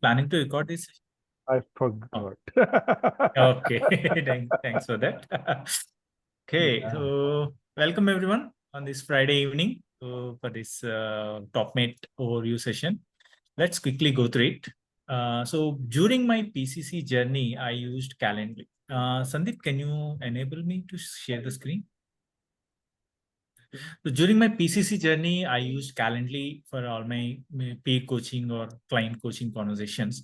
planning to record this? I forgot. Okay, thanks for that. Okay, Yeah. so welcome everyone on this Friday evening for this TopMate overview session. Let's quickly go through it. So during my PCC journey, I used Calendly. Sandeep, can you enable me to share the screen? So during my PCC journey, I used Calendly for all my paid coaching or client coaching conversations.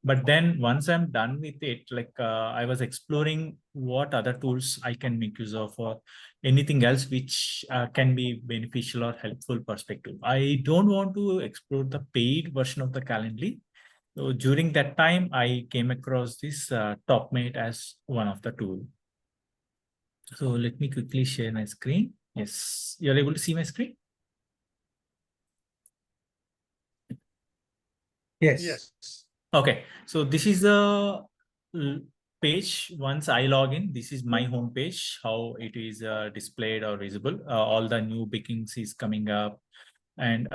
But then once I'm done with it, I was exploring what other tools I can make use of or anything else which can be beneficial or helpful perspective. I don't want to explore the paid version of the Calendly. So during that time, I came across this TopMate as one of the tool. So let me quickly share my screen. Yes, you're able to see my screen? Yes. Okay, so this is the page. Once I log in, this is my home page, how it is displayed or visible. All the new bookings is coming up. And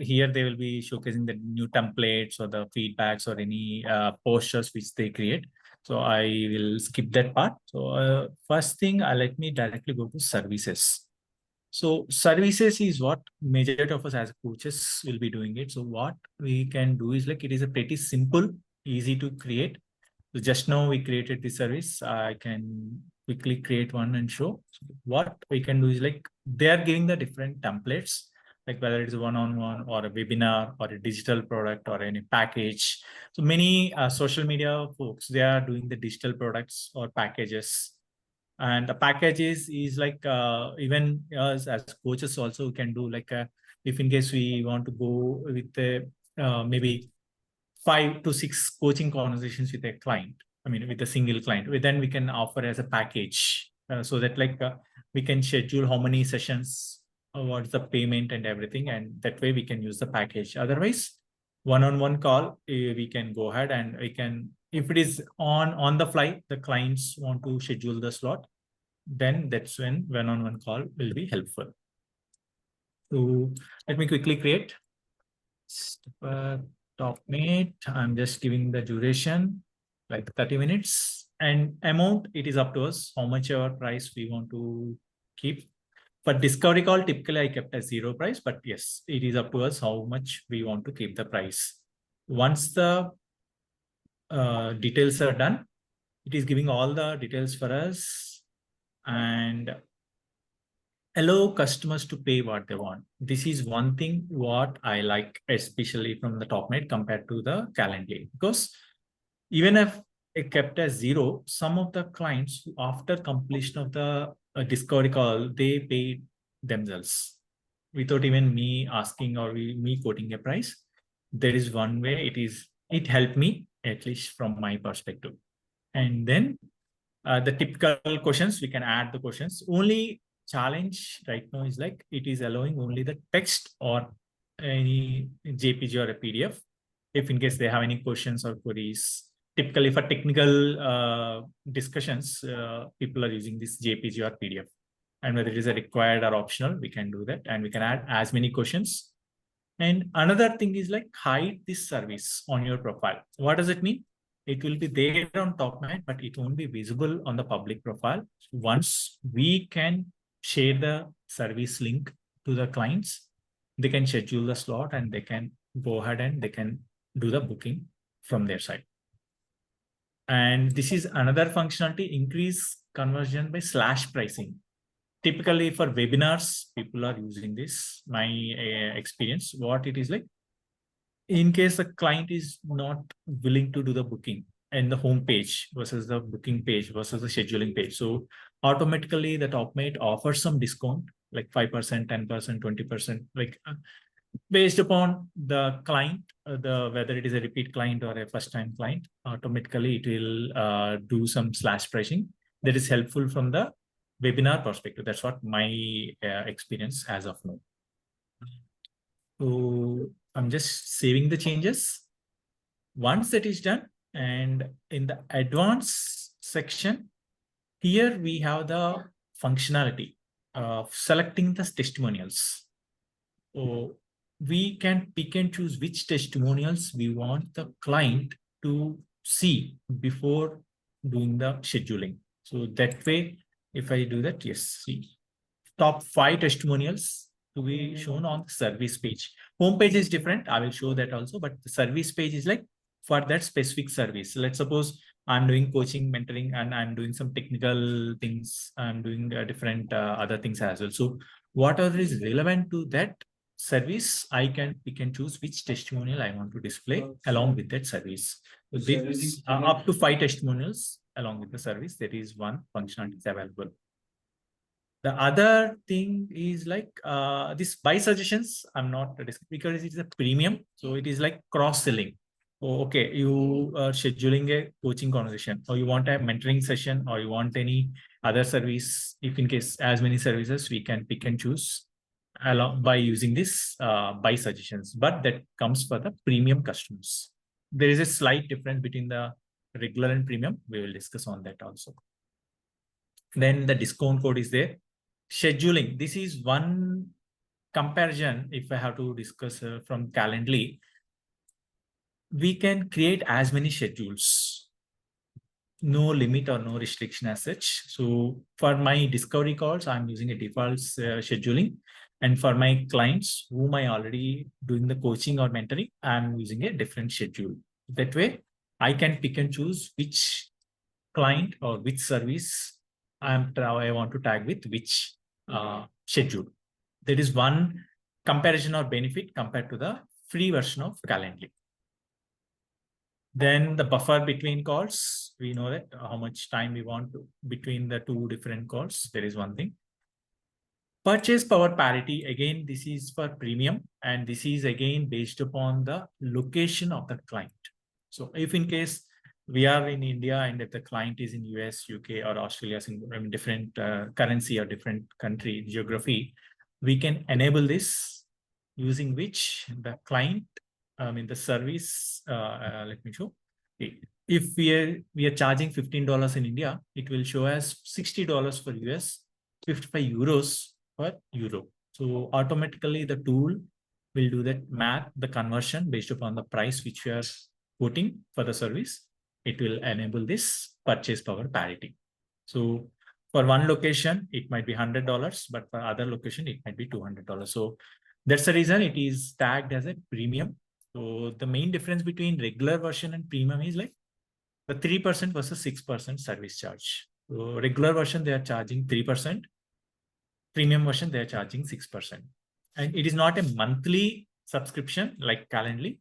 here they will be showcasing the new templates or the feedbacks or any posters which they create. So I will skip that part. So first thing, let me directly go to services. So services is what majority of us as coaches will be doing it. So what we can do is it is a pretty simple, easy to create. So just now we created the service. I can quickly create one and show. So what we can do is they are giving the different templates, like whether it is a one-on-one or a webinar or a digital product or any package. So many social media folks, they are doing the digital products or packages. And the packages is even us as coaches also can do if in case we want to go with maybe 5 to 6 coaching conversations with a client, I mean with a single client, then we can offer as a package so that we can schedule how many sessions, what's the payment and everything, and that way we can use the package. Otherwise, one-on-one call, we can go ahead and we can, if it is on the fly, the clients want to schedule the slot, then that's when one-on-one call will be helpful. So let me quickly create TopMate. I'm just giving the duration like 30 minutes, and amount, it is up to us how much our price we want to keep. For discovery call, typically I kept a 0 price, but yes, it is up to us how much we want to keep the price. Once the details are done, it is giving all the details for us and allow customers to pay what they want. This is one thing what I like, especially from the TopNet compared to the Calendly, because even if it kept as 0, some of the clients after completion of the discovery call, they paid themselves without even me asking or me quoting a price. There is one way it helped me, at least from my perspective. And then the typical questions, we can add the questions. Only challenge right now is it is allowing only the text or any JPG or a PDF. If in case they have any questions or queries, typically for technical discussions, people are using this JPG or PDF. And whether it is a required or optional, we can do that. And we can add as many questions. And another thing is hide this service on your profile. What does it mean? It will be there on TopMate, but it won't be visible on the public profile. Once we can share the service link to the clients, they can schedule the slot and they can go ahead and they can do the booking from their side. And this is another functionality, increase conversion by slash pricing. Typically for webinars, people are using this. My experience, what it is in case the client is not willing to do the booking and the home page versus the booking page versus the scheduling page. So automatically the TopMate offers some discount, like 5%, 10%, 20%, based upon the client, whether it is a repeat client or a first time client, automatically it will do some slash pricing that is helpful from the webinar perspective. That's what my experience as of now. So I'm just saving the changes. Once that is done, and in the advanced section, here we have the functionality of selecting the testimonials. So we can pick and choose which testimonials we want the client to see before doing the scheduling. So that way, if I do that, yes, see, top 5 testimonials to be shown on the service page. Home page is different. I will show that also, but the service page is like for that specific service. So let's suppose I'm doing coaching, mentoring, and I'm doing some technical things. I'm doing different other things as well. So whatever is relevant to that service, I can pick and choose which testimonial I want to display along with that service. So this, up to 5 testimonials along with the service, there is one functionality is available. The other thing is like this buy suggestions. I'm not because it's a premium, so it is like cross-selling. Oh, okay, you are scheduling a coaching conversation, or you want a mentoring session, or you want any other service. If in case as many services, we can pick and choose along by using this buy suggestions. But that comes for the premium customers. There is a slight difference between the regular and premium. We will discuss on that also. Then the discount code is there. Scheduling. This is one comparison. If I have to discuss from Calendly, we can create as many schedules. No limit or no restriction as such. So for my discovery calls, I'm using a default scheduling. And for my clients whom I already doing the coaching or mentoring, I'm using a different schedule. That way, I can pick and choose which client or which service I want to tag with which schedule. There is one comparison or benefit compared to the free version of Calendly. Then the buffer between calls, we know that how much time we want to between the 2 different calls. There is one thing. Purchase power parity, again, this is for premium, and this is again based upon the location of the client. So if in case we are in India and if the client is in US, UK, or Australia, in different currency or different country geography, we can enable this using which the client, the service, let me show. If we are charging $15 in India, it will show as $60 for US, 55 euros per euro. So automatically the tool will do that math, the conversion based upon the price which we are quoting for the service. It will enable this purchase power parity. So for one location, it might be $100, but for other location, it might be $200. So that's the reason it is tagged as a premium. So the main difference between regular version and premium is like the 3% versus 6% service charge. So regular version, they are charging 3%. Premium version, they are charging 6%. And it is not a monthly subscription like Calendly.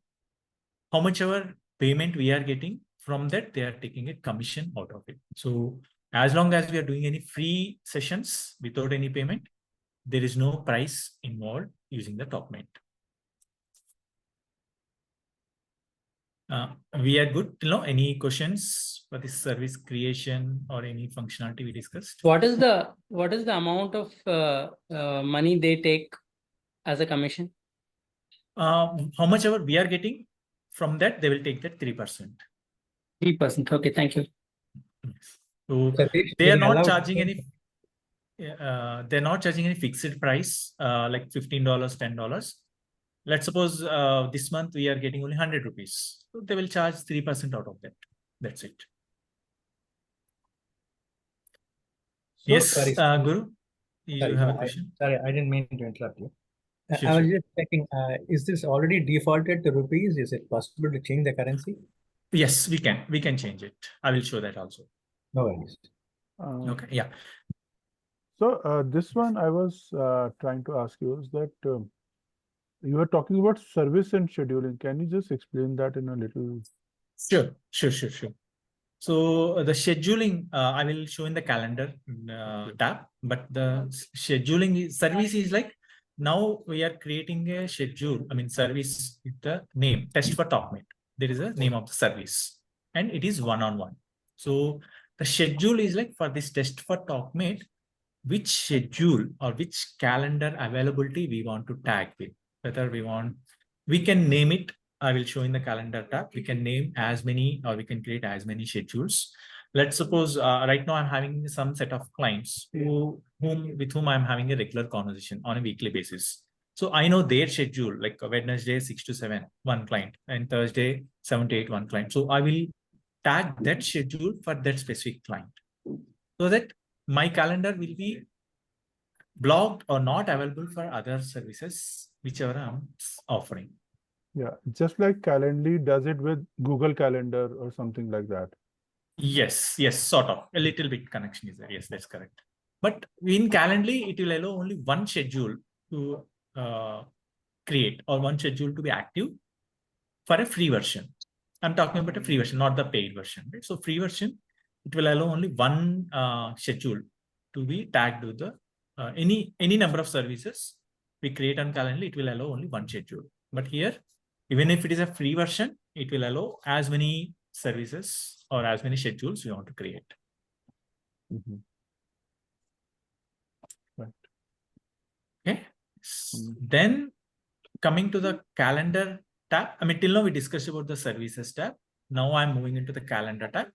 How much ever payment we are getting from that, they are taking a commission out of it. So as long as we are doing any free sessions without any payment, there is no price involved using the TopMate. We are good. Any questions for this service creation or any functionality we discussed? What is the amount of money they take as a commission? How much ever we are getting from that, they will take that 3%. 3%. Okay, thank you. So they are not charging any. They're not charging any fixed price like $15, $10. Let's suppose this month we are getting only 100 rupees. So they will charge 3% out of that. That's it. So, yes, sorry, Guru, you have a question? Sorry, I didn't mean to interrupt you. Sure, I was just checking, is this already defaulted to rupees? Is it possible to change the currency? Yes, we can. We can change it. I will show that also. No worries. Okay, yeah. So this one I was trying to ask you is that you were talking about service and scheduling. Can you just explain that in a little? Sure. So the scheduling, I will show in the calendar tab, but the scheduling service is like, now we are creating a schedule, service with the name, test for TopMate. There is a name of the service and it is one-on-one. So the schedule is like for this test for TopMate, which schedule or which calendar availability we want to tag with, whether we can name it. I will show in the calendar tab. We can name as many, or we can create as many schedules. Let's suppose right now I'm having some set of clients with whom I'm having a regular conversation on a weekly basis. So I know their schedule, like Wednesday 6 to 7, one client, and Thursday 7 to 8, one client. So I will tag that schedule for that specific client, so that my calendar will be blocked or not available for other services, whichever I'm offering. Yeah, just like Calendly does it with Google Calendar or something like that. Yes, sort of. A little bit connection is there. Yes, that's correct. But in Calendly, it will allow only one schedule to create, or one schedule to be active for a free version. I'm talking about a free version, not the paid version. Right? So free version, it will allow only one schedule to be tagged with the any number of services we create on Calendly. It will allow only one schedule. But here, even if it is a free version, it will allow as many services or as many schedules you want to create. Mhm. Right. Okay. Mm. Then coming to the calendar tab, I mean, till now we discussed about the services tab. Now I'm moving into the calendar tab.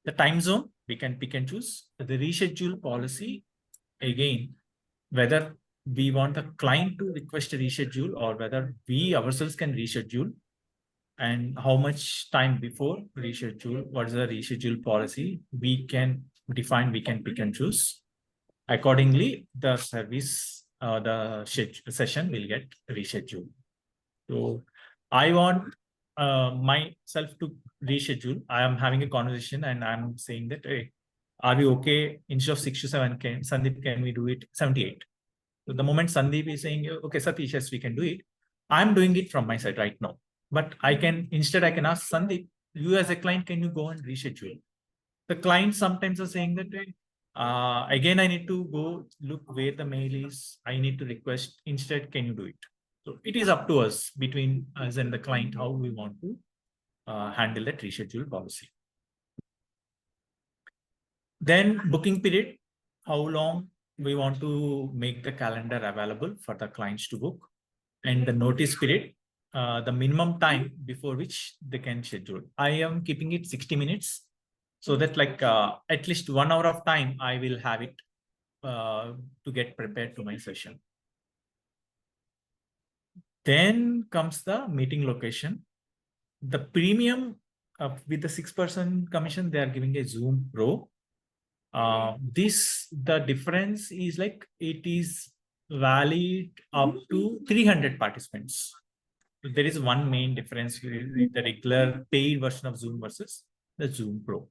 The time zone, we can pick and choose. The reschedule policy, again, whether we want the client to request a reschedule or whether we ourselves can reschedule, and how much time before reschedule, what is the reschedule policy, we can define, we can pick and choose. Accordingly, the service, the session will get rescheduled. So I want myself to reschedule. I am having a conversation and I'm saying that, hey, are we okay? Instead of 6 to 7, Sandeep, can we do it 78? So the moment Sandeep is saying, okay, Satish, yes, we can do it. I'm doing it from my side right now. But I can ask Sandeep, you as a client, can you go and reschedule? The clients sometimes are saying that, again, I need to go look where the mail is. I need to request. Instead, can you do it? So it is up to us, between us and the client, how we want to handle that reschedule policy. Then booking period, how long we want to make the calendar available for the clients to book. And the notice period, the minimum time before which they can schedule. I am keeping it 60 minutes, so that like at least 1 hour of time I will have it to get prepared to my session. Then comes the meeting location. The premium with the 6% commission, they are giving a Zoom Pro. The difference is like it is valid up to 300 participants. There is one main difference with the regular paid version of Zoom versus the Zoom Pro.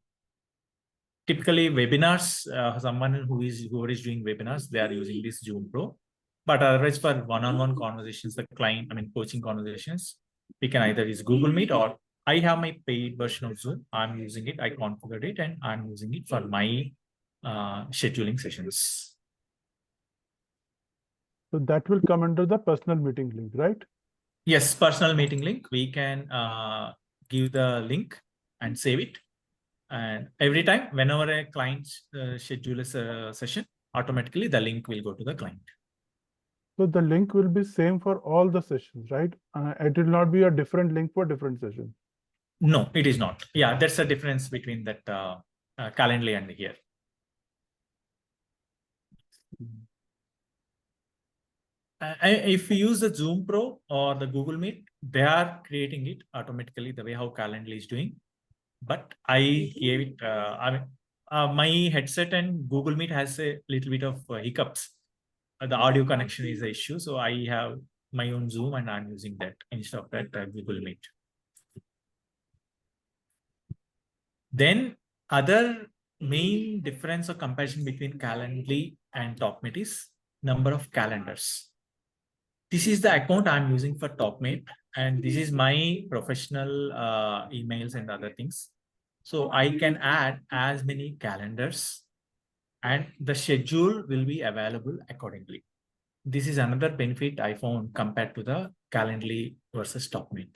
Typically, webinars, someone who is doing webinars, they are using this Zoom Pro. But otherwise, for one-on-one conversations, the client, I mean, coaching conversations, we can either use Google Meet, or I have my paid version of Zoom. I'm using it. I configured it, and I'm using it for my scheduling sessions. So that will come under the personal meeting link, right? Yes, personal meeting link. We can give the link and save it. And every time, whenever a client schedules a session, automatically the link will go to the client. So the link will be same for all the sessions, right? It will not be a different link for different sessions. No, it is not. Yeah, that's the difference between that Calendly and here. If you use the Zoom Pro or the Google Meet, they are creating it automatically the way how Calendly is doing. But I gave it, my headset and Google Meet has a little bit of hiccups. The audio connection is the issue. So I have my own Zoom and I'm using that instead of that Google Meet. Then other main difference or comparison between Calendly and TopMate is number of calendars. This is the account I'm using for TopMate, and this is my professional emails and other things. So I can add as many calendars and the schedule will be available accordingly. This is another benefit I found compared to the Calendly versus TopMate.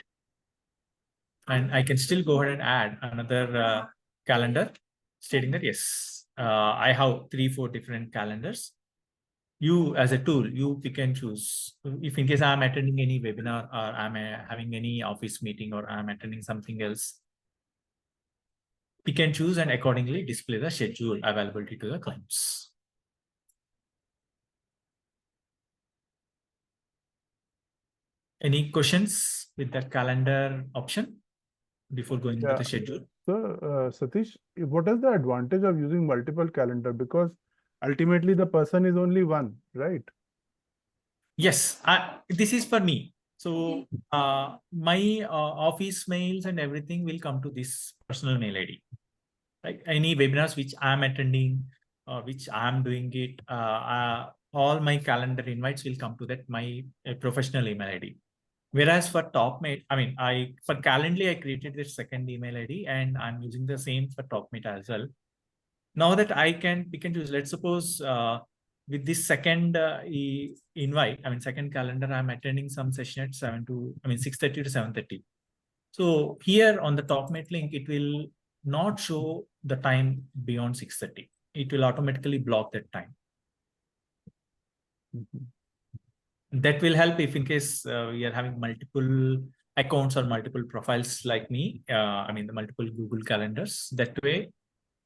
And I can still go ahead and add another calendar stating that, yes, I have 3-4 different calendars. You as a tool, you pick and choose. If in case I'm attending any webinar or I'm having any office meeting or I'm attending something else, pick and choose and accordingly display the schedule availability to the clients. Any questions with that calendar option before going into Yeah. the schedule? So, Satish, what is the advantage of using multiple calendar? Because ultimately the person is only one, right? Yes, this is for me. So my office mails and everything will come to this personal mail ID. Like any webinars which I'm attending, which I'm doing it, all my calendar invites will come to that my professional email ID. Whereas for TopMate, I mean, for Calendly, I created this second email ID and I'm using the same for TopMate as well. Now that I can pick and choose, let's suppose with this second invite, I mean, second calendar, I'm attending some session at 6:30 to 7:30. So here on the TopMate link, it will not show the time beyond 6:30. It will automatically block that time. That will help if in case we are having multiple accounts or multiple profiles like me, I mean, the multiple Google calendars. That way,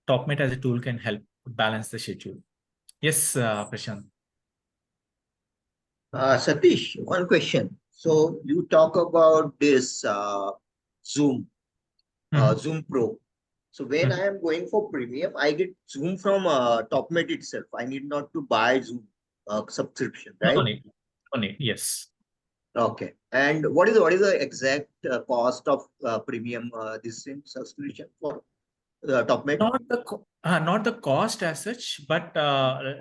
TopMate as a tool can help balance the schedule. Yes, Prashant. Satish, one question. So you talk about this Zoom, Zoom Pro. So when I am going for premium, I get Zoom from TopMate itself. I need not to buy Zoom subscription, right? No need. Yes. Okay. And what is the exact cost of premium this subscription for TopMate? Not the cost as such, but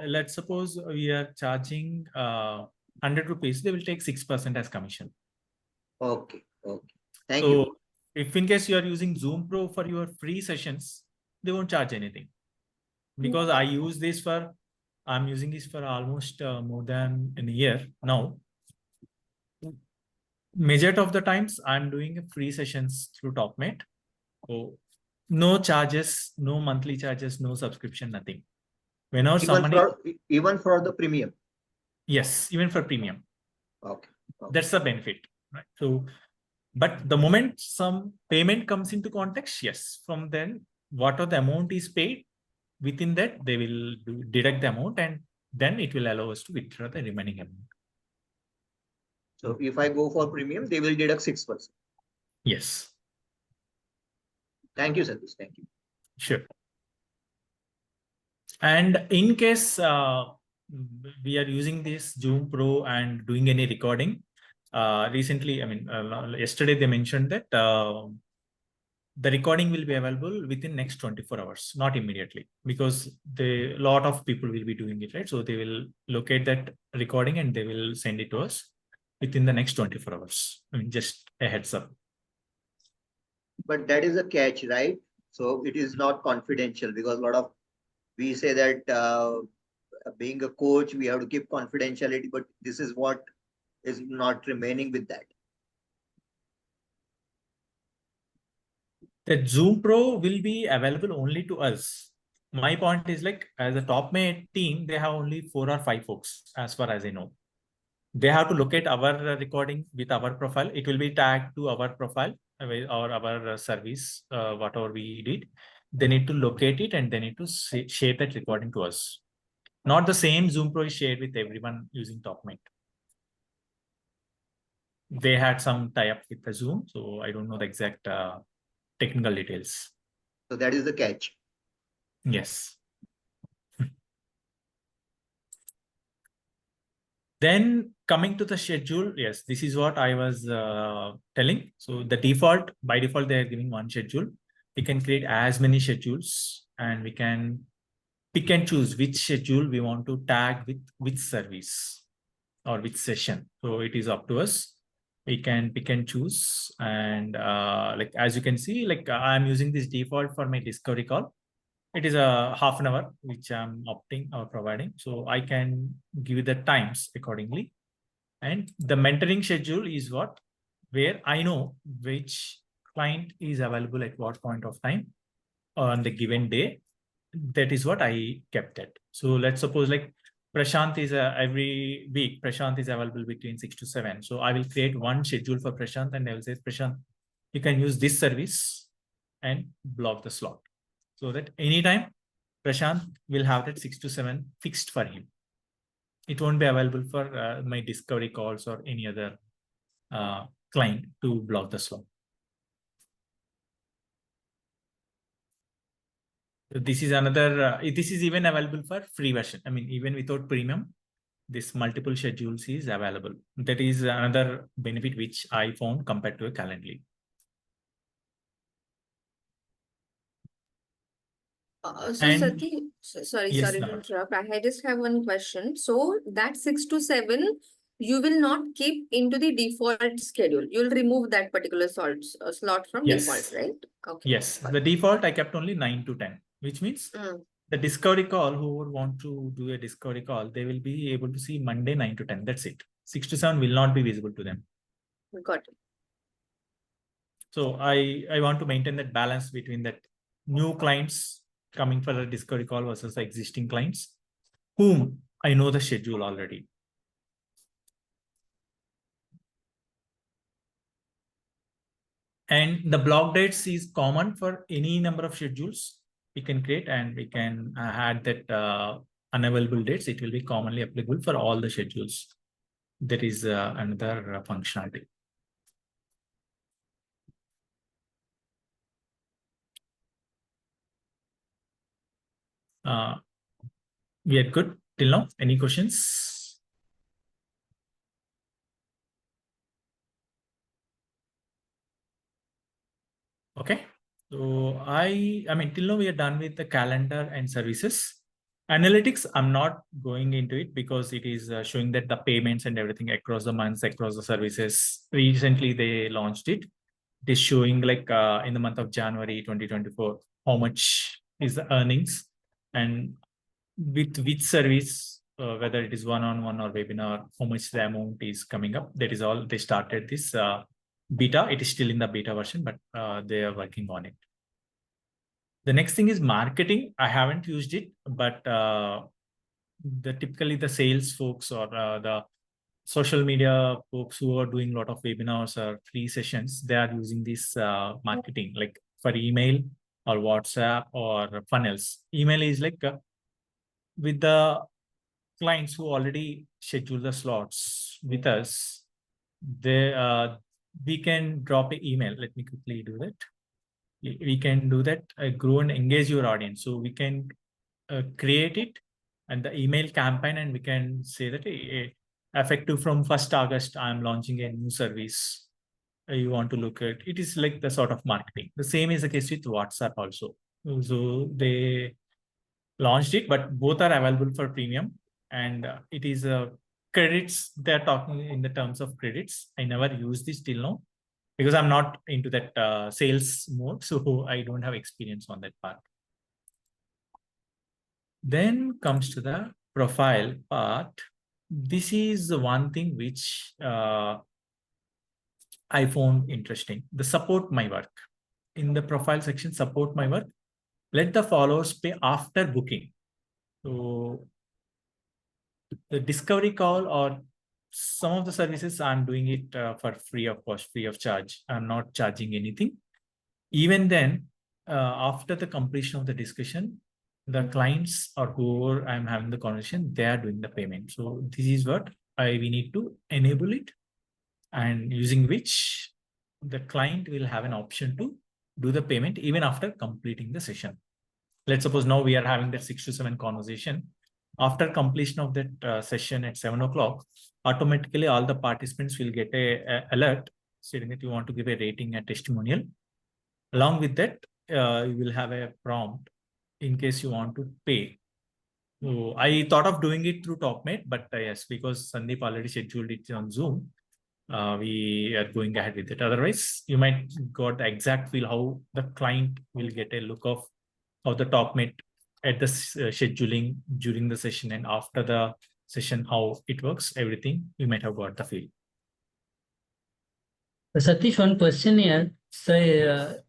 let's suppose we are charging 100 rupees, they will take 6% as commission. Okay. Okay. Thank you. If in case you are using Zoom Pro for your free sessions, they won't charge anything. Because I'm using this for almost more than a year now. Majority of the times I'm doing free sessions through TopMate. So no charges, no monthly charges, no subscription, nothing. Whenever even for the premium. Yes, even for premium. Okay. That's the benefit, right? So, but the moment some payment comes into context, yes, from then whatever the amount is paid, within that they will deduct the amount and then it will allow us to withdraw the remaining amount. So if I go for premium, they will deduct 6%. Yes. Thank you, Satish. Thank you. Sure. And in case we are using this Zoom Pro and doing any recording, recently, I mean, yesterday they mentioned that the recording will be available within next 24 hours, not immediately, because a lot of people will be doing it, right? So they will locate that recording and they will send it to us within the next 24 hours. I mean, just a heads up. But that is a catch, right? So it is not confidential because we say that being a coach, we have to keep confidentiality, but this is what is not remaining with that. That Zoom Pro will be available only to us. My point is like as a TopMate team, they have only 4 or 5 folks, as far as I know. They have to locate our recording with our profile. It will be tagged to our profile or our service, whatever we did. They need to locate it and they need to share that recording to us. Not the same Zoom Pro is shared with everyone using TopMate. They had some tie-up with the Zoom, so I don't know the exact technical details. So that is the catch. Yes. Then coming to the schedule, yes, this is what I was telling. So the by default, they are giving one schedule. We can create as many schedules and we can pick and choose which schedule we want to tag with which service or which session. So it is up to us. We can pick and choose. And like, as you can see, like I'm using this default for my discovery call. It is a half an hour, which I'm opting or providing. So I can give the times accordingly. And the mentoring schedule is where I know which client is available at what point of time on the given day. That is what I kept it. So let's suppose like Prashant is every week, Prashant is available between 6 to 7. So I will create one schedule for Prashant and I will say, Prashant, you can use this service and block the slot. So that anytime Prashant will have that 6 to 7 fixed for him. It won't be available for my discovery calls or any other client to block the slot. This is another, this is even available for free version. I mean, even without premium, this multiple schedules is available. That is another benefit which I found compared to a Calendly. So And- Sati, sorry Yes, to Nama. interrupt. I just have one question. So that 6 to 7, you will not keep into the default schedule. You'll remove that particular slot from Yes. default, right? Okay. Yes, the default I kept only 9 to 10, which means Mm, the discovery call, who would want to do a discovery call, they will be able to see Monday 9 to 10. That's it. 6 to 7 will not be visible to them. got it. So I want to maintain that balance between that new clients coming for a discovery call versus the existing clients whom I know the schedule already. And the block dates is common for any number of schedules we can create, and we can add that unavailable dates. It will be commonly applicable for all the schedules. That is another functionality. We are good till now. Any questions? Okay. So I mean, till now we are done with the calendar and services. Analytics, I'm not going into it because it is showing that the payments and everything across the months, across the services. Recently, they launched it. It is showing like in the month of January 2024, how much is the earnings and with which service, whether it is one-on-one or webinar, how much the amount is coming up. That is all. They started this beta. It is still in the beta version, but they are working on it. The next thing is marketing. I haven't used it, but typically the sales folks or the social media folks who are doing a lot of webinars or free sessions, they are using this marketing like for email or WhatsApp or funnels. Email is like with the clients who already schedule the slots with us, we can drop an email. Let me quickly do that. We can do that, grow and engage your audience. So we can create it and the email campaign, and we can say that effective from 1st August, I'm launching a new service. You want to look at it is like the sort of marketing. The same is the case with WhatsApp also. So they launched it, but both are available for premium, and it is credits. They're talking in the terms of credits. I never used this till now because I'm not into that sales mode, so I don't have experience on that part. Then comes to the profile part. This is the one thing which I found interesting. The support my work. In the profile section, support my work. Let the followers pay after booking. So the discovery call or some of the services, I'm doing it for free of cost, free of charge. I'm not charging anything. Even then, after the completion of the discussion, the clients or whoever I'm having the conversation, they are doing the payment. So this is what we need to enable it, and using which the client will have an option to do the payment even after completing the session. Let's suppose now we are having that 6 to 7 conversation. After completion of that session at 7 o'clock, automatically all the participants will get a alert stating that you want to give a rating and testimonial. Along with that, you will have a prompt in case you want to pay. So I thought of doing it through TopMate, but yes, because Sandeep already scheduled it on Zoom, we are going ahead with it. Otherwise, you might got the exact feel how the client will get a look of how the TopMate at the scheduling during the session and after the session, how it works, everything, you might have got the feel. Satish, one question here. So,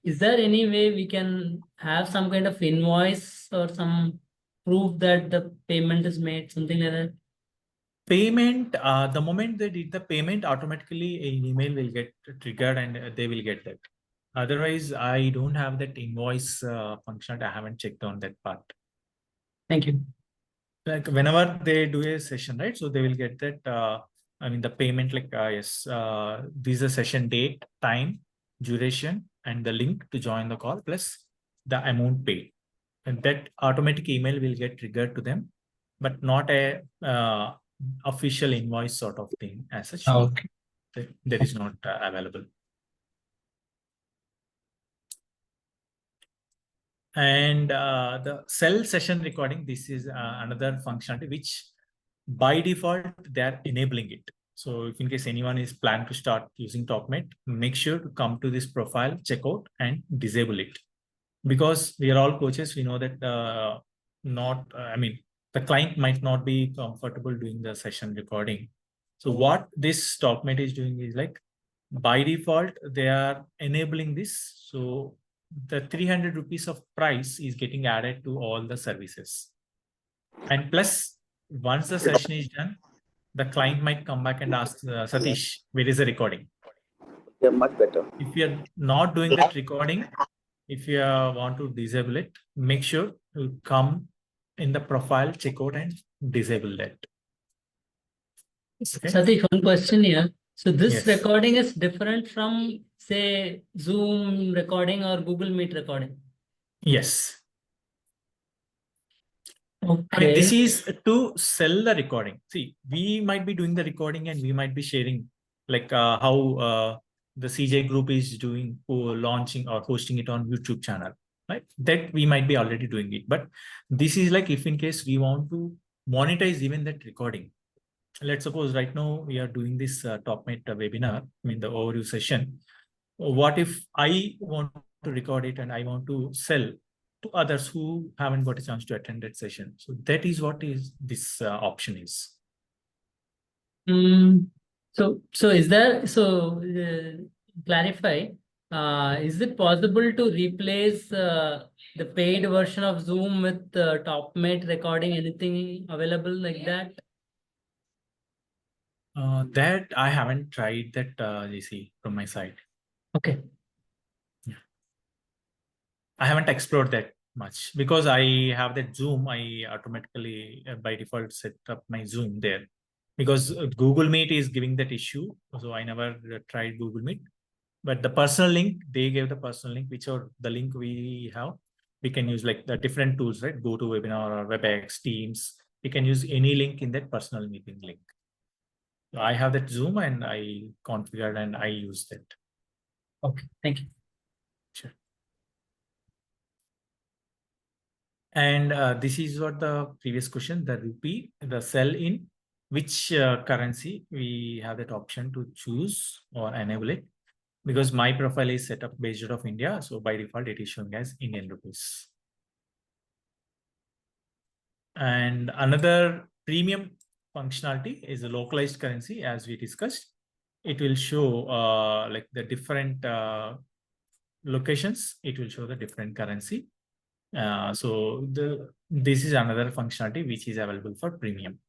is there any way we can have some kind of invoice or some proof that the payment is made, something like that? Payment, the moment they did the payment, automatically an email will get triggered and they will get that. Otherwise, I don't have that invoice function. I haven't checked on that part. Thank you. Like whenever they do a session, right? So they will get that I mean, the payment, like, yes, this is a session date, time, duration, and the link to join the call, plus the amount paid. And that automatic email will get triggered to them, but not a official invoice sort of thing as such. No. Okay. There is not available. And the cell session recording, this is another functionality which by default they are enabling it. So if in case anyone is planned to start using TopMate, make sure to come to this profile, check out and disable it. Because we are all coaches, we know that I mean, the client might not be comfortable doing the session recording. So what this TopMate is doing is like, by default, they are enabling this. So the 300 rupees of price is getting added to all the services. And plus, once the session is done, the client might come back and ask, Satish, where is the recording? Yeah, much better. If you're not doing that recording, if you want to disable it, make sure to come in the profile, check out and disable that. Okay. Satish, one question here. So this Yes. recording is different from, say, Zoom recording or Google Meet recording. Yes. Okay. I mean, this is to sell the recording. See, we might be doing the recording and we might be sharing, like how the CJ group is doing, launching or hosting it on YouTube channel, right? That we might be already doing it. But this is like, if in case we want to monetize even that recording. Let's suppose right now we are doing this TopMate webinar, I mean the overview session. What if I want to record it and I want to sell to others who haven't got a chance to attend that session? So that is what is this option is. So is there, clarify, is it possible to replace the paid version of Zoom with TopMate recording? Anything available like that? That I haven't tried that, JC, from my side. Okay. I haven't explored that much because I have that Zoom. I automatically by default set up my Zoom there because Google Meet is giving that issue. So I never tried Google Meet, but the personal link, they gave the personal link, which are the link we have. We can use like the different tools, right? GoToWebinar or WebEx, Teams. We can use any link in that personal meeting link. So I have that Zoom and I configured and I use that. Okay, thank you. Sure. And this is what the previous question, the rupee, the sell in which currency, we have that option to choose or enable it because my profile is set up based out of India. So by default, it is showing as Indian rupees. And another premium functionality is a localized currency, as we discussed. It will show like the different locations. It will show the different currency. So this is another functionality which is available for premium.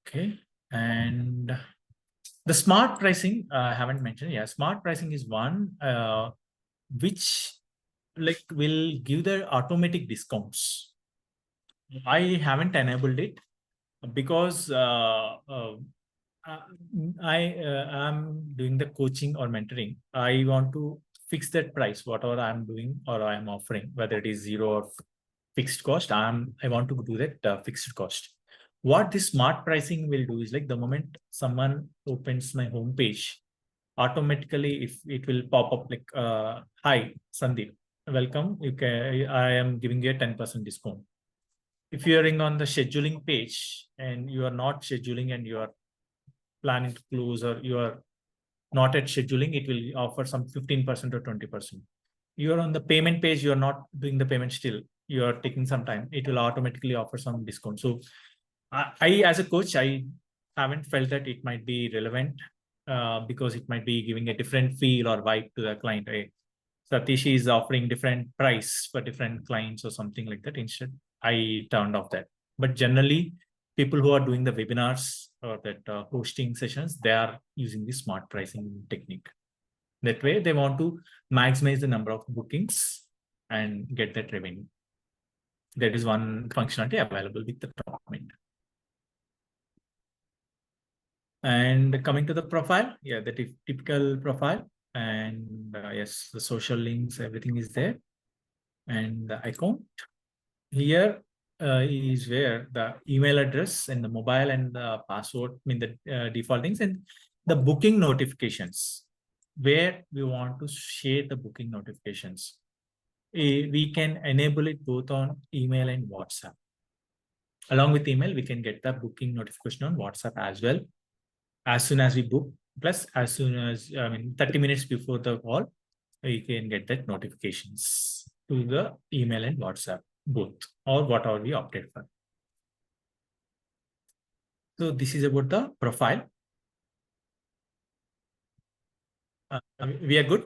Okay, and the smart pricing I haven't mentioned. Yeah, smart pricing is one which like will give the automatic discounts. I haven't enabled it because I am doing the coaching or mentoring. I want to fix that price, whatever I'm doing or I'm offering, whether it is zero or fixed cost. I want to do that fixed cost. What this smart pricing will do is like the moment someone opens my homepage, automatically if it will pop up like, hi, Sandeep, welcome. I am giving you a 10% discount. If you are on the scheduling page and you are not scheduling and you are planning to close or you are not at scheduling, it will offer some 15% or 20%. You are on the payment page, you are not doing the payment still, you are taking some time, it will automatically offer some discount. So I as a coach, I haven't felt that it might be relevant because it might be giving a different feel or vibe to the client. Satish is offering different price for different clients or something like that. Instead, I turned off that. But generally, people who are doing the webinars or that hosting sessions, they are using the smart pricing technique. That way, they want to maximize the number of bookings and get that revenue. That is one functionality available with the TopMate. And coming to the profile, yeah, the typical profile. And yes, the social links, everything is there. And the account here is where the email address and the mobile and the password, I mean the default things, and the booking notifications, where we want to share the booking notifications. We can enable it both on email and WhatsApp. Along with email, we can get the booking notification on WhatsApp as well. As soon as we book, plus as soon as, 30 minutes before the call, we can get that notifications to the email and WhatsApp, both, or whatever we opted for. So this is about the profile. We are good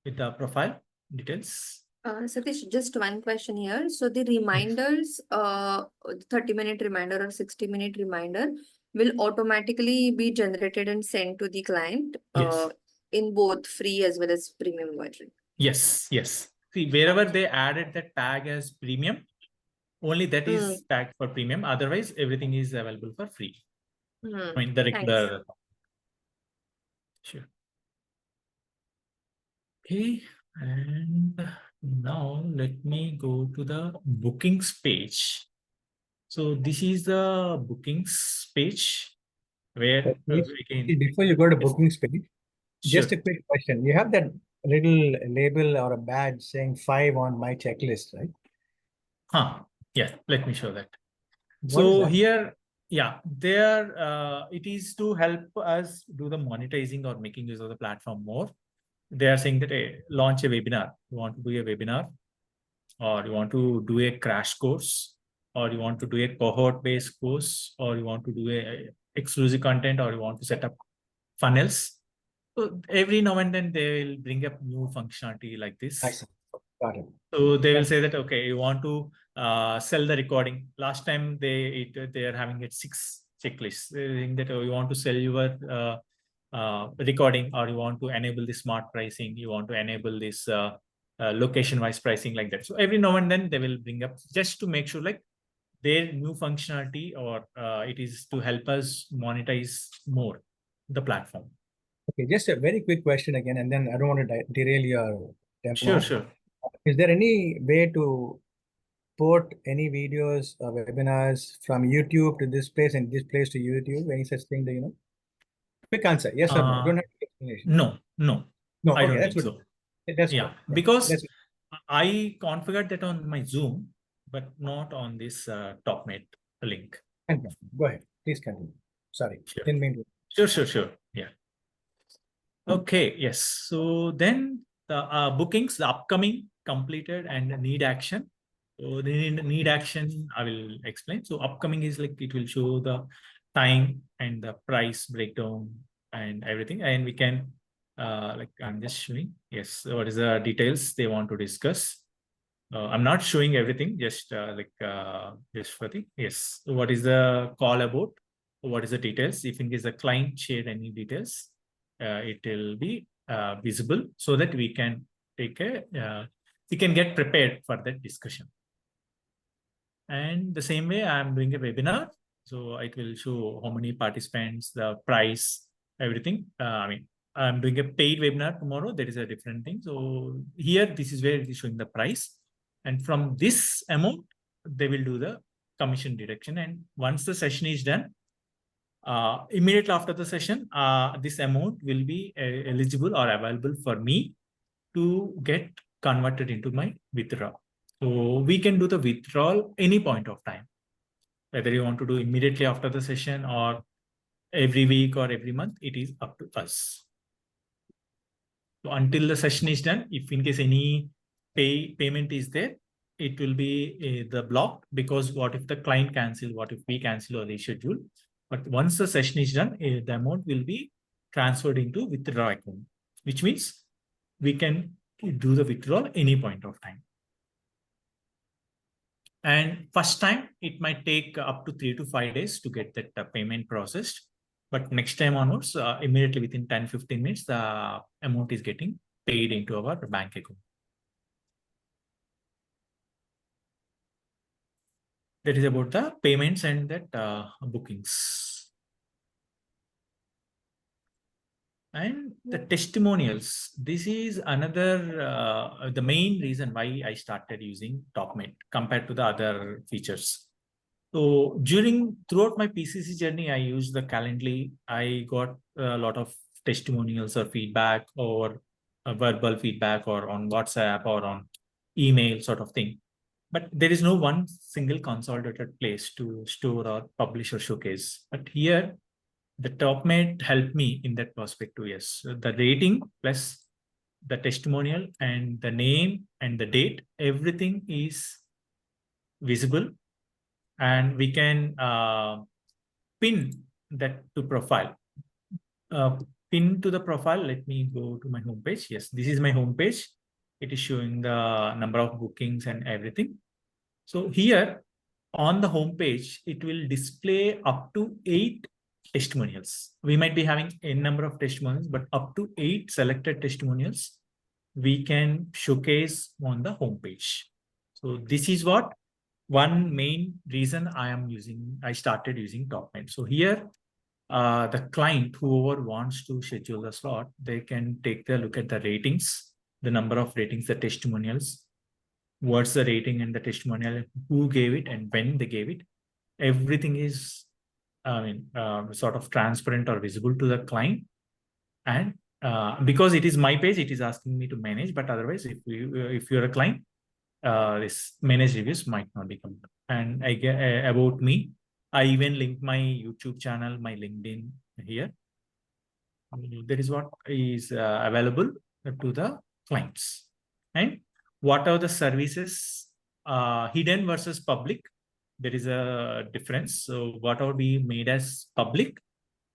with the profile details. Satish, just one question here. So the reminders, 30-minute reminder or 60-minute reminder will automatically be generated and sent to the client Yes. in both free as well as premium version. Yes, yes. See, wherever they added that tag as premium, only that is tagged for premium. Otherwise, everything is available for free. I mean, the regular. Sure. Okay, and now let me go to the bookings page. So this is the bookings page where we can. Before you go to Yes. bookings page, just Sure. a quick question. You have that little label or a badge saying 5 on my checklist, right? Yeah, let me show that. What is So that? here, yeah, there it is to help us do the monetizing or making use of the platform more. They are saying that launch a webinar. You want to do a webinar, or you want to do a crash course, or you want to do a cohort-based course, or you want to do a exclusive content, or you want to set up funnels. So every now and then they will bring up new functionality like this. I see. Got it. So they will say that, okay, you want to sell the recording. Last time they are having it 6 checklists. They think that, oh, you want to sell your recording, or you want to enable the smart pricing, you want to enable this location-wise pricing, like that. So every now and then they will bring up, just to make sure like their new functionality, or it is to help us monetize more the platform. Okay, just a very quick question again, and then I don't want to derail your demo. Sure. Is there any way to port any videos or webinars from YouTube to this place and this place to YouTube? Any such thing, do you know? Quick answer, yes or no? Don't have explanation. No. No, I okay, don't that's think good. so. That's Yeah, good. because That's I configured that on my Zoom, but not on this TopMate link. good. Go ahead. Please continue. Sorry, Sure. didn't mean to. Sure. Yeah. Okay, yes. So then the bookings, the upcoming, completed, and need action. So the need action, I will explain. So upcoming is like, it will show the time and the price breakdown and everything. And we can, like I'm just showing, yes, what is the details they want to discuss. I'm not showing everything, just just for the, yes. So what is the call about? What is the details? If in case the client shared any details, it will be visible, so that we can take we can get prepared for that discussion. And the same way, I'm doing a webinar, so it will show how many participants, the price, everything. I'm doing a paid webinar tomorrow. That is a different thing. So here, this is where it is showing the price. And from this amount, they will do the commission deduction. And once the session is done, immediately after the session, this amount will be eligible or available for me to get converted into my withdrawal. So we can do the withdrawal any point of time, whether you want to do immediately after the session or every week or every month, it is up to us. So until the session is done, if in case any payment is there, it will be the block, because what if the client cancel, what if we cancel or reschedule? But once the session is done, the amount will be transferred into withdrawal account, which means we can do the withdrawal any point of time. And first time, it might take up to 3 to 5 days to get that payment processed. But next time onwards, immediately within 10-15 minutes, the amount is getting paid into our bank account. That is about the payments and that bookings. And the testimonials. This is another, the main reason why I started using TopMate compared to the other features. So throughout my PCC journey, I used the Calendly. I got a lot of testimonials or feedback or verbal feedback or on WhatsApp or on email sort of thing. But there is no one single consolidated place to store or publish or showcase. But here, the TopMate helped me in that perspective. Yes, the rating plus the testimonial and the name and the date, everything is visible, and we can pin that to profile. Pin to the profile. Let me go to my homepage. Yes, this is my homepage. It is showing the number of bookings and everything. So here on the homepage, it will display up to 8 testimonials. We might be having a number of testimonials, but up to 8 selected testimonials we can showcase on the homepage. So this is what one main reason I started using TopMate. So here, the client, whoever wants to schedule the slot, they can take a look at the ratings, the number of ratings, the testimonials, what's the rating and the testimonial, who gave it and when they gave it. Everything is, sort of transparent or visible to the client. And because it is my page, it is asking me to manage. But otherwise, if you're a client, this manage reviews might not be coming. And I get about me, I even link my YouTube channel, my LinkedIn here. That is what is available to the clients. And what are the services hidden versus public? There is a difference. So whatever we made as public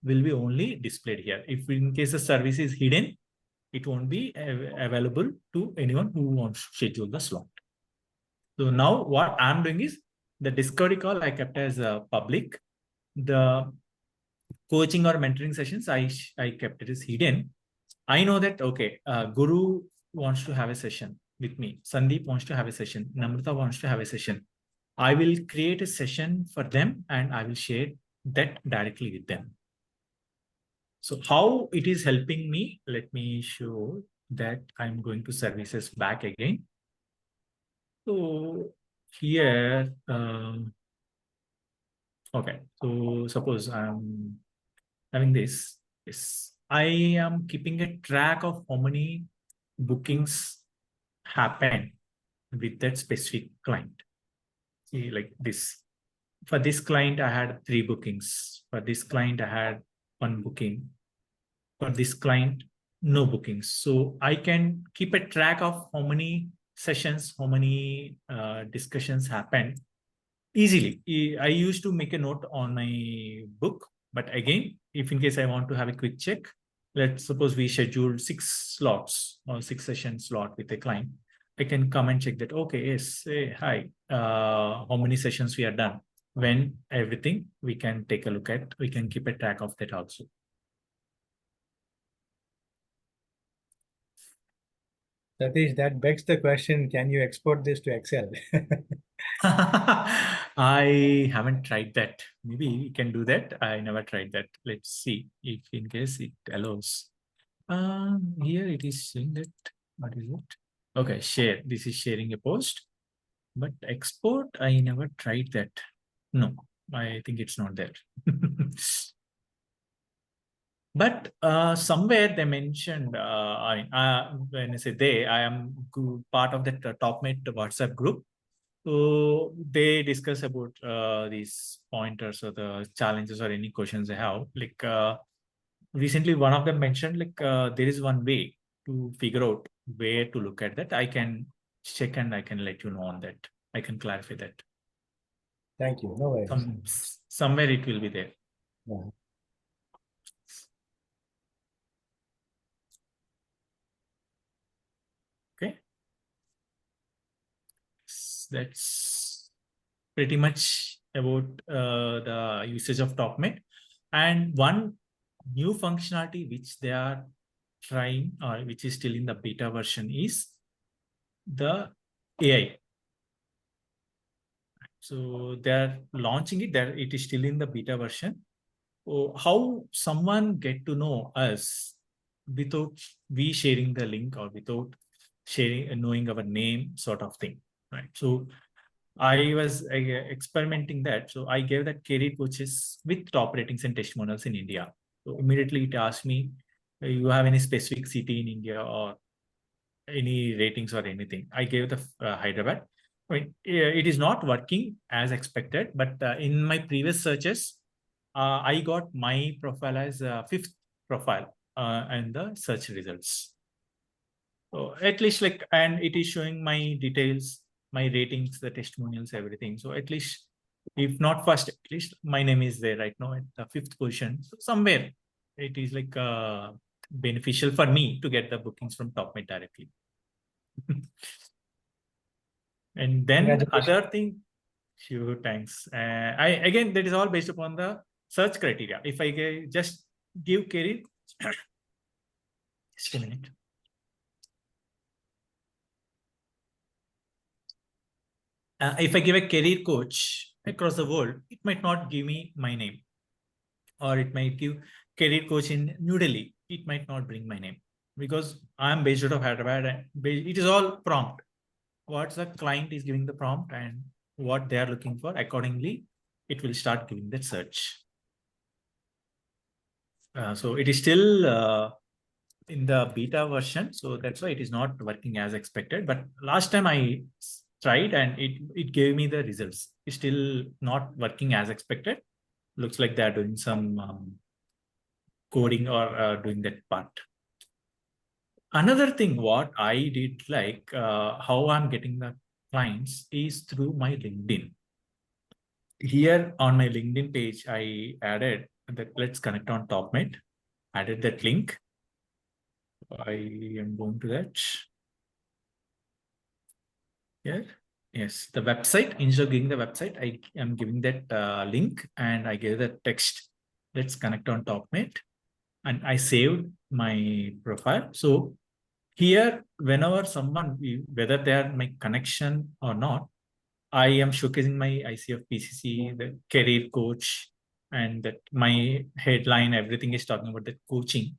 will be only displayed here. If in case the service is hidden, it won't be available to anyone who wants to schedule the slot. So now what I'm doing is the discovery call I kept as public. The coaching or mentoring sessions I kept it as hidden. I know that, okay, Guru wants to have a session with me. Sandeep wants to have a session. Namrata wants to have a session. I will create a session for them and I will share that directly with them. So how it is helping me, let me show that I'm going to services back again. So here, okay, so suppose I'm having this. I am keeping a track of how many bookings happen with that specific client. See, like this. For this client, I had 3 bookings. For this client, I had 1 booking. For this client, no bookings. So I can keep a track of how many sessions, how many discussions happen easily. I used to make a note on my book, but again, if in case I want to have a quick check, let's suppose we scheduled 6 slots or 6 session slot with a client. I can come and check that, okay, yes, say hi, how many sessions we are done. When everything, we can take a look at, we can keep a track of that also. Satish, that begs the question, can you export this to Excel? I haven't tried that. Maybe we can do that. I never tried that. Let's see if in case it allows. Here it is saying that, what is it? Okay, share. This is sharing a post. But export, I never tried that. No, I think it's not there. But somewhere they mentioned, when I say they, I am part of that TopMate WhatsApp group. So they discuss about these pointers or the challenges or any questions they have. Like recently, one of them mentioned like there is one way to figure out where to look at that. I can check and I can let you know on that. I can clarify that. Thank you. No worries. Somewhere it will be there. Yeah. Okay. That's pretty much about the usage of TopMate. And one new functionality which they are trying or which is still in the beta version is the AI. So they're launching it there. It is still in the beta version. So how someone get to know us without we sharing the link or without sharing, knowing our name sort of thing, right? So I was experimenting that. So I gave that career coaches with top ratings and testimonials in India. So immediately it asked me, you have any specific city in India or any ratings or anything? I gave the Hyderabad. I mean, it is not working as expected, but in my previous searches, I got my profile as fifth profile and the search results. So at least like, and it is showing my details, my ratings, the testimonials, everything. So at least, if not first, at least my name is there right now at the fifth position. So somewhere it is like beneficial for me to get the bookings from TopMate directly. And then Congratulations. other thing, few thanks. Again, that is all based upon the search criteria. If I just give career, just a minute. If I give a career coach across the world, it might not give me my name, or it might give career coach in New Delhi. It might not bring my name because I'm based out of Hyderabad. And it is all prompt. What the client is giving the prompt and what they are looking for, accordingly, it will start giving that search. So it is still in the beta version, so that's why it is not working as expected. But last time I tried and it gave me the results. It's still not working as expected. Looks like they're doing some coding or doing that part. Another thing what I did like how I'm getting the clients is through my LinkedIn. Here on my LinkedIn page, I added that let's connect on TopMate, added that link. I am going to that. Here. Yes, the website, instead of giving the website, I am giving that link and I gave the text. Let's connect on TopMate. And I saved my profile. So here, whenever someone, whether they are my connection or not, I am showcasing my ICF PCC, the career coach, and that my headline, everything is talking about the coaching.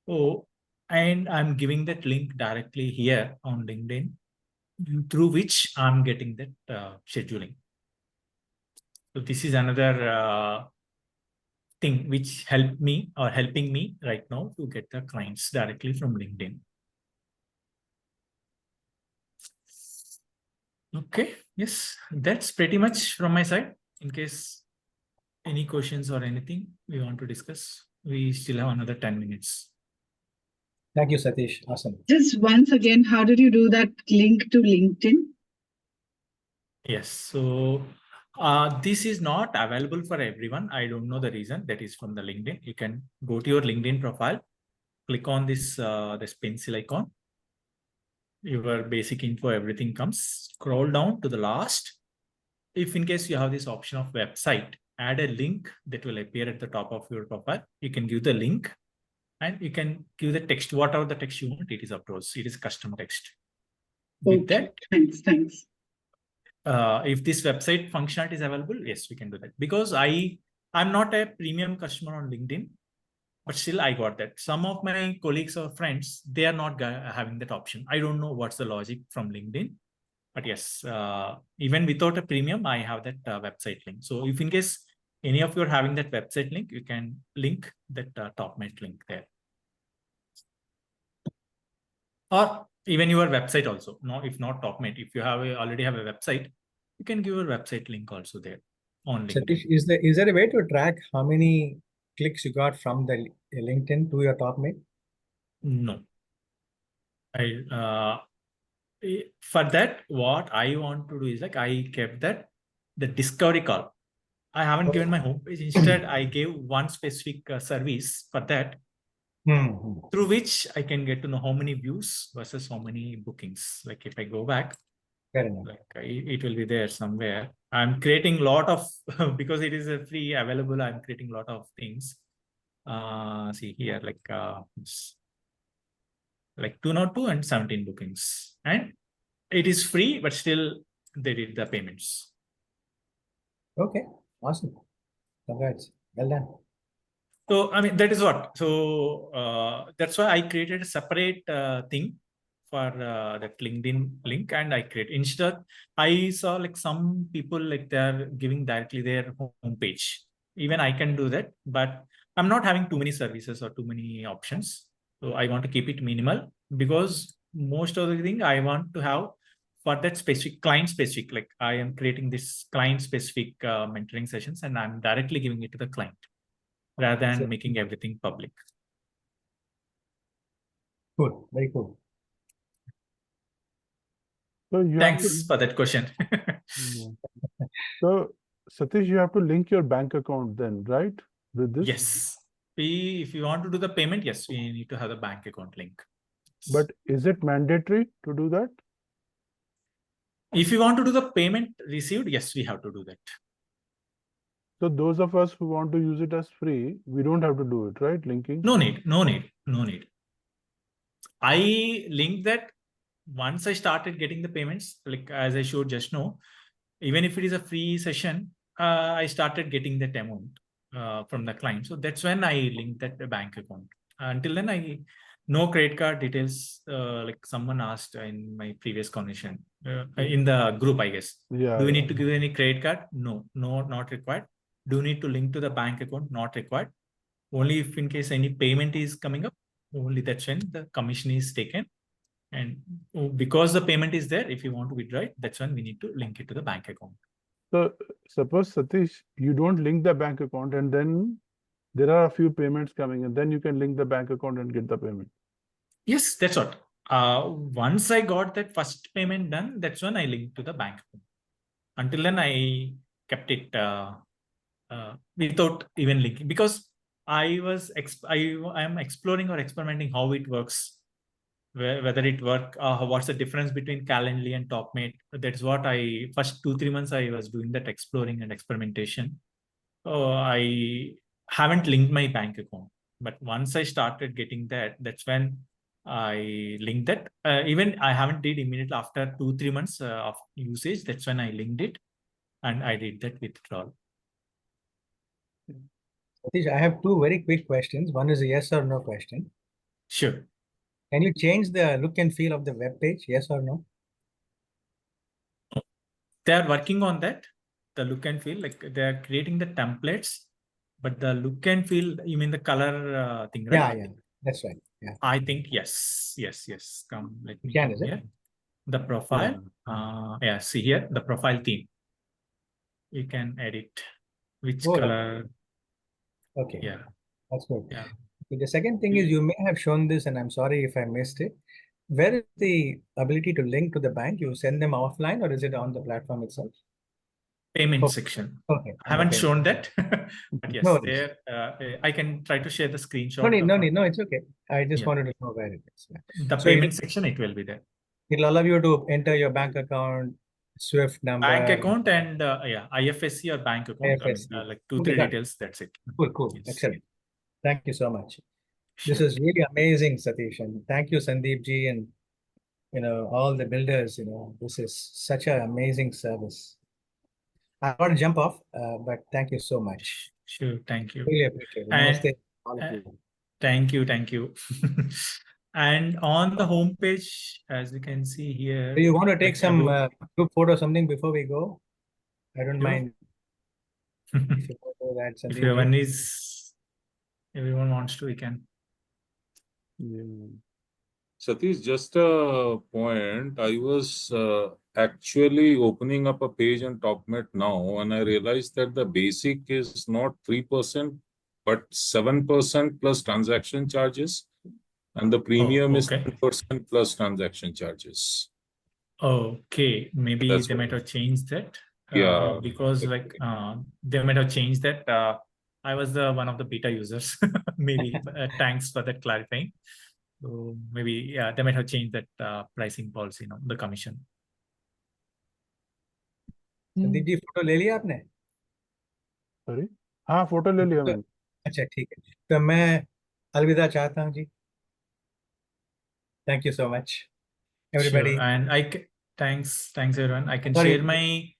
Oh, and I'm giving that link directly here on LinkedIn, through which I'm getting that scheduling. So this is another thing which helped me or helping me right now to get the clients directly from LinkedIn. Okay, yes, that's pretty much from my side. In case any questions or anything we want to discuss, we still have another 10 minutes. Thank you, Satish. Awesome. Just once again, how did you do that link to LinkedIn? Yes, so this is not available for everyone. I don't know the reason. That is from the LinkedIn. You can go to your LinkedIn profile, click on this pencil icon. Your basic info, everything comes. Scroll down to the last. If in case you have this option of website, add a link that will appear at the top of your profile. You can give the link and you can give the text, whatever the text you want. It is upwards. It is custom text. With that, Thanks. if this website functionality is available, yes, we can do that. Because I'm not a premium customer on LinkedIn, but still I got that. Some of my colleagues or friends, they are not having that option. I don't know what's the logic from LinkedIn, but yes, even without a premium, I have that website link. So if in case any of you are having that website link, you can link that TopMate link there. Or even your website also. No, if not TopMate, if you already have a website, you can give your website link also there on LinkedIn. Satish, is there a way to track how many clicks you got from the LinkedIn to your TopMate? No. For that, what I want to do is like I kept the discovery call. I haven't given my homepage. Instead, I gave one specific service for that, through which I can get to know how many views versus how many bookings. Like if I go back, like it will be there somewhere. I'm creating a lot of because it is a free available. I'm creating a lot of things. See here, like 202 and 17 bookings, and it is free, but still they did the payments. Okay, awesome. Congrats. Well done. So, I mean, that is what. So, that's why I created a separate thing for that LinkedIn link, and I create instead. I saw like some people like they're giving directly their homepage. Even I can do that, but I'm not having too many services or too many options. So I want to keep it minimal because most of the thing I want to have for that specific client specific. Like I am creating this client specific mentoring sessions, and I'm directly giving it to the client rather than So- making everything public. Cool, very cool. So you have Thanks to, for that question. Yeah. So Satish, you have to link your bank account then, right? With this? Yes. If you want to do the payment, yes, we need to have the bank account link. But is it mandatory to do that? If you want to do the payment received, yes, we have to do that. So those of us who want to use it as free, we don't have to do it, right? Linking? No need, no need, no need. I linked that once I started getting the payments, like as I showed just now, even if it is a free session, I started getting that amount from the client. So that's when I linked that bank account. Until then, no credit card details. Like someone asked in my previous conversation in the group, I guess. Yeah. Do we yeah. need to give any credit card? No, not required. Do you need to link to the bank account? Not required. Only if in case any payment is coming up, only that's when the commission is taken. And because the payment is there, if you want to withdraw it, that's when we need to link it to the bank account. So suppose Satish, you don't link the bank account and then there are a few payments coming and then you can link the bank account and get the payment. Yes, that's what. Once I got that first payment done, that's when I linked to the bank account. Until then, I kept it without even linking because I am exploring or experimenting how it works, whether it work, what's the difference between Calendly and TopMate. That's what I first 2-3 months I was doing that exploring and experimentation. I haven't linked my bank account, but once I started getting that, that's when I linked that. Even I haven't did immediately after 2-3 months of usage. That's when I linked it, and I did that withdrawal. Satish, I have two very quick questions. One is a yes or no question. Sure. Can you change the look and feel of the web page? Yes or no? They are working on that. The look and feel, like they are creating the templates, but the look and feel, you mean the color thing, right? Yeah, that's right. Yeah. I think yes. Come, let me Can, come is it? here. The profile. Yeah, see here the profile theme. You can edit which color. Okay. Yeah. That's good. Yeah. Okay, the second thing is you may have shown this, and I'm sorry if I missed it. Where is the ability to link to the bank? You send them offline, or is it on the platform itself? Payment Okay. section. Okay. I haven't Okay. shown that, but yes, No worries. there. I can try to share the screenshot. No need. No, it's okay. I just Yeah. wanted to know where it is. Yeah. The So payment section, it will be there. it'll allow you to enter your bank account, SWIFT number. Bank account and yeah, IFSC or bank account. IFSC. I mean, like 2-3 Okay, got it. details. That's it. Cool. Yes. Excellent. Thank you so much. This Sure. is really amazing, Satish. And thank you, Sandeep ji, and all the builders. This is such an amazing service. I want to jump off, but thank you so much. Sure. Thank you. Really appreciate it. And Namaste, all of you. thank you. And on the home page, as you can see here, Do you want to take like some above- group photo or something before we go? I don't Sure. mind if you want to do that, if Sandeep. everyone wants to, we can. Yeah. Satish, just a point. I was actually opening up a page on TopMet now, and I realized that the basic is not 3%, but 7% plus transaction charges, and the premium is okay. 10% plus transaction charges. Okay, maybe That's they what might have changed that. Yeah. Because like they might have changed that. I was one of the beta users. Maybe thanks for that clarifying. So maybe they might have changed that pricing policy, the commission. Sandeep ji photo ले लिया आपने? Sorry? हाँ, photo ले लिया मैंने. अच्छा ठीक है. तो मैं अलविदा चाहता हूँ जी. Thank you so much, everybody. Sure. And thanks everyone. I can Sorry. share my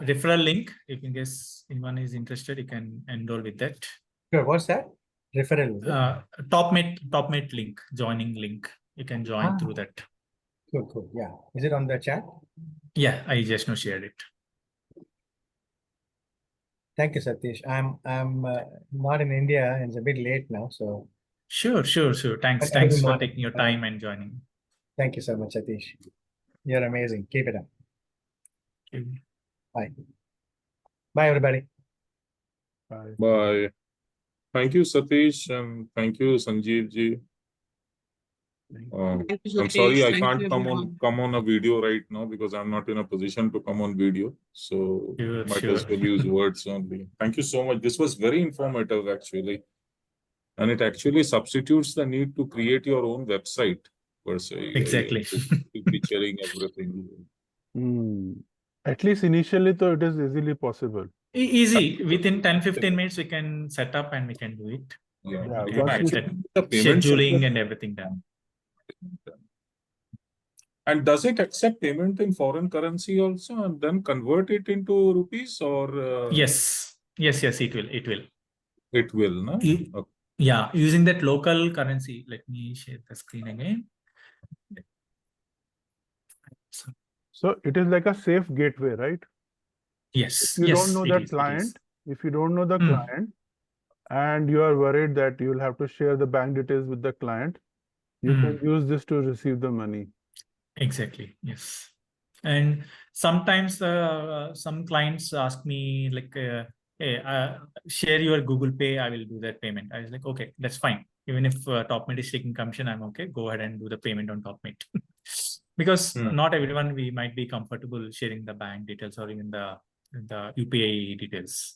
referral link if in case anyone is interested. You can enroll with that. Sure. What's that? Referral, is it? Topmate link, joining link. You can join through that. Cool, cool. Yeah. Is it on the chat? Yeah, I just now shared it. Thank you, Satish. I'm not in India and it's a bit late now, so Sure. Thanks Have a good for morning. taking your time and joining. thank you so much, Satish. You're amazing. Keep it up. Okay. Bye. Bye, everybody. Bye. Bye. Thank you, Satish, and thank you, Sanjeev ji. Thank you, I'm sorry Satish. I Thank can't you, come everyone. on a video right now because I'm not in a position to come on video. So might Sure. as well use words only. Thank you so much. This was very informative actually. And it actually substitutes the need to create your own website per se. Exactly. Featuring everything. At least initially, though, it is easily possible. Easy. Within 10-15 minutes, we can set up and we can do it. Yeah. Yeah, Okay, once you get The payment scheduling and everything done. And does it accept payment in foreign currency also and then convert it into rupees or? Yes, it will. It will, no? You- Okay. Yeah, using that local currency. Let me share the screen again. So it is like a safe gateway, right? Yes, If you don't know it that is. client, if you don't know the Hmm. client and you are worried that you will have to share the bank details with the client, you can use this to receive the money. Exactly. Yes. And sometimes some clients ask me like, hey, share your Google Pay. I will do that payment. I was like, okay, that's fine. Even if Topmate is taking commission, I'm okay. Go ahead and do the payment on Topmate. Because not everyone we might be comfortable sharing the bank details or even the UPI details.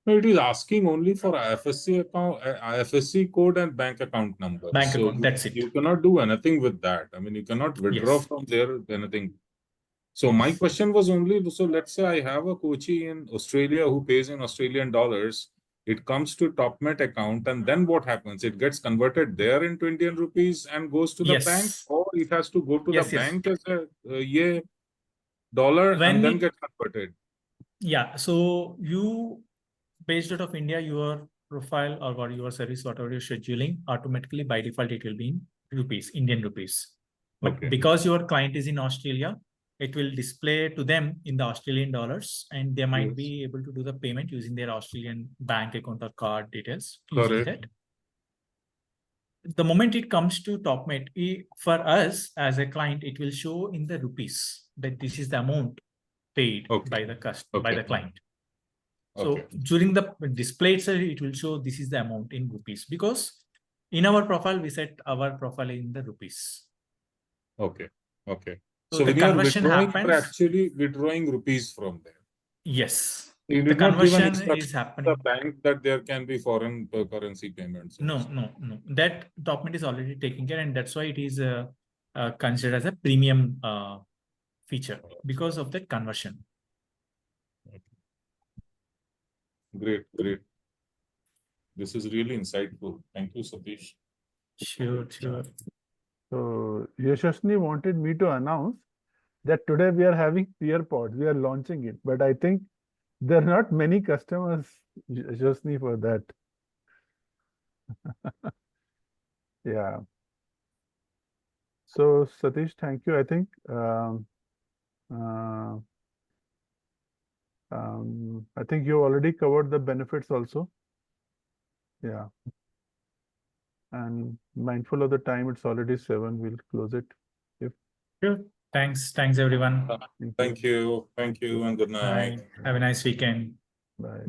No, it is asking only for IFSC account, IFSC code and bank account number. Bank So account, that's it. you cannot do anything with that. I mean, you cannot withdraw Yes. from there anything. So my question was only, so let's say I have a Kochi in Australia who pays in Australian dollars. It comes to Topmate account and then what happens? It gets converted there into Indian rupees and goes to the bank, Yes. or it has to go to Yes, the yes. bank as a dollar When and then it- get converted. Yeah. So you, based out of India, your profile or what your service, whatever you're scheduling, automatically by default, it will be in rupees, Indian rupees. But Okay. because your client is in Australia, it will display to them in the Australian dollars, and they might be able to do the payment using their Australian bank account or card details using Correct. that. The moment it comes to Topmate, for us as a client, it will show in the rupees that this is the amount paid by the customer, by the client. So during the display itself, it will show this is the amount in rupees, because in our profile, we set our profile in the rupees. Okay. So So the when you are conversion withdrawing, happens. you are actually withdrawing rupees from there. Yes. You The did not give an conversion instruction is to happening. the bank that there can be foreign currency payments. No. That Topmate is already taking care, and that's why it is considered as a premium feature because of that conversion. Great. This is really insightful. Thank you, Satish. Sure. So Yashasni wanted me to announce that today we are having peer pods. We are launching it, but I think there are not many customers, Yashasni, for that. Yeah. So Satish, thank you. I think I think you already covered the benefits also. Yeah. And mindful of the time, it's already 7. We'll close it. Sure. Thanks, everyone. Thank you, and good night. Bye. Have a nice weekend. Bye.